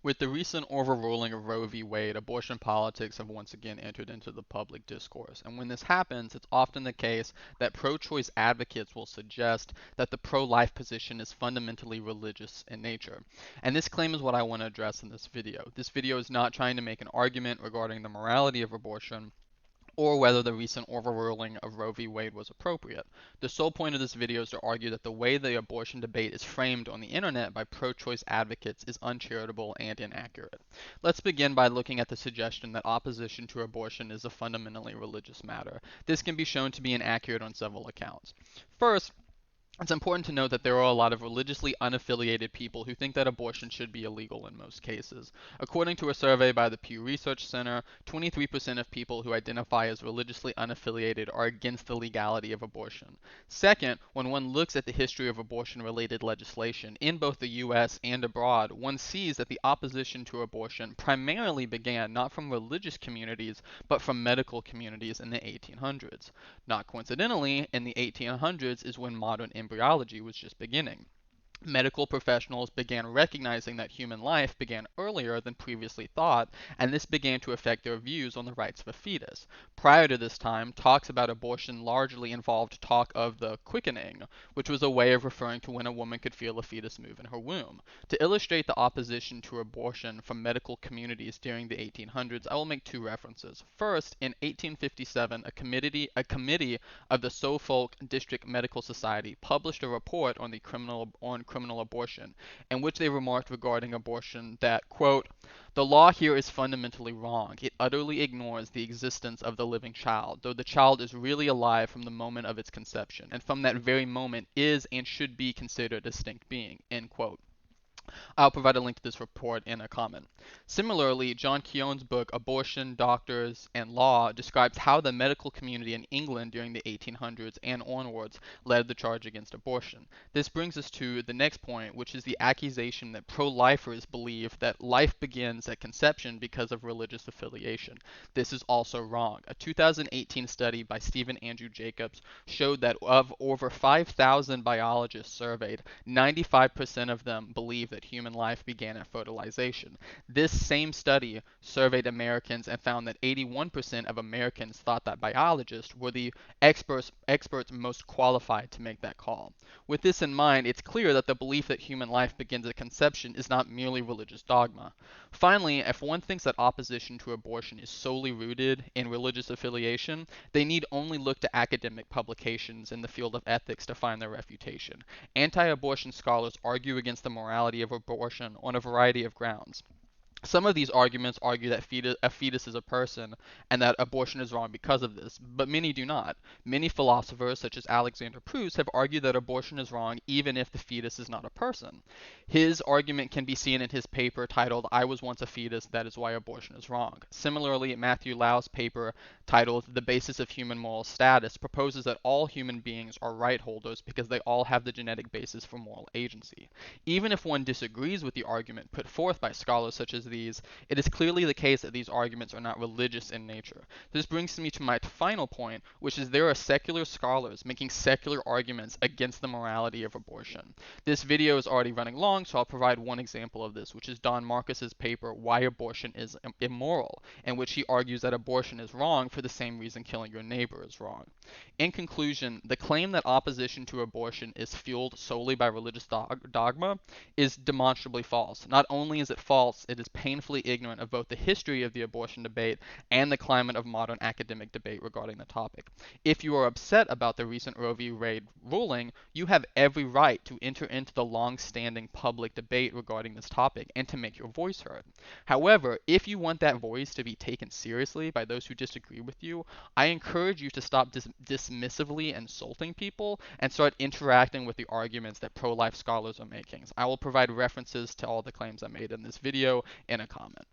With the recent overruling of Roe v. Wade, abortion politics have once again entered into the public discourse. And when this happens, it's often the case that pro-choice advocates will suggest that the pro-life position is fundamentally religious in nature. And this claim is what I want to address in this video. This video is not trying to make an argument regarding the morality of abortion, or whether the recent overruling of Roe v. Wade was appropriate. The sole point of this video is to argue that the way the abortion debate is framed on the internet by pro-choice advocates is uncharitable and inaccurate. Let's begin by looking at the suggestion that opposition to abortion is a fundamentally religious matter. This can be shown to be inaccurate on several accounts. First, it's important to note that there are a lot of religiously unaffiliated people who think that abortion should be illegal in most cases. According to a survey by the Pew Research Center, 23% of people who identify as religiously unaffiliated are against the legality of abortion. Second, when one looks at the history of abortion-related legislation in both the US and abroad, one sees that the opposition to abortion primarily began not from religious communities, but from medical communities in the 1800s. Not coincidentally, in the 1800s is when modern embryology was just beginning. Medical professionals began recognizing that human life began earlier than previously thought, and this began to affect their views on the rights of a fetus. Prior to this time, talks about abortion largely involved talk of the quickening, which was a way of referring to when a woman could feel a fetus move in her womb. To illustrate the opposition to abortion from medical communities during the 1800s, I will make two references. First, in 1857, a committee of the Suffolk District Medical Society published a report on criminal abortion, in which they remarked regarding abortion that, quote, "The law here is fundamentally wrong. It utterly ignores the existence of the living child, though the child is really alive from the moment of its conception, and from that very moment is and should be considered a distinct being," end quote. I'll provide a link to this report in a comment. Similarly, John Keown's book Abortion, Doctors, and Law describes how the medical community in England during the 1800s and onwards led the charge against abortion. This brings us to the next point, which is the accusation that pro-lifers believe that life begins at conception because of religious affiliation. This is also wrong. A 2018 study by Stephen Andrew Jacobs showed that of over 5,000 biologists surveyed, 95% of them believe that human life began at fertilization. This same study surveyed Americans and found that 81% of Americans thought that biologists were the experts most qualified to make that call. With this in mind, it's clear that the belief that human life begins at conception is not merely religious dogma. Finally, if one thinks that opposition to abortion is solely rooted in religious affiliation, they need only look to academic publications in the field of ethics to find their refutation. Anti-abortion scholars argue against the morality of abortion on a variety of grounds. Some of these arguments argue that a fetus is a person and that abortion is wrong because of this, but many do not. Many philosophers, such as Alexander Proust, have argued that abortion is wrong even if the fetus is not a person. His argument can be seen in his paper titled I Was Once a Fetus, That Is Why Abortion Is Wrong. Similarly, Matthew Lau's paper titled The Basis of Human Moral Status proposes that all human beings are right holders because they all have the genetic basis for moral agency. Even if one disagrees with the argument put forth by scholars such as these, it is clearly the case that these arguments are not religious in nature. This brings me to my final point, which is there are secular scholars making secular arguments against the morality of abortion. This video is already running long, so I'll provide one example of this, which is Don Marcus's paper, Why Abortion is Immoral, in which he argues that abortion is wrong for the same reason killing your neighbor is wrong. In conclusion, the claim that opposition to abortion is fueled solely by religious dogma is demonstrably false. Not only is it false, it is painfully ignorant of both the history of the abortion debate and the climate of modern academic debate regarding the topic. If you are upset about the recent Roe v. Wade ruling, you have every right to enter into the long-standing public debate regarding this topic and to make your voice heard. However, if you want that voice to be taken seriously by those who disagree with you, I encourage you to stop dismissively insulting people and start interacting with the arguments that pro-life scholars are making. I will provide references to all the claims I made in this video in a comment.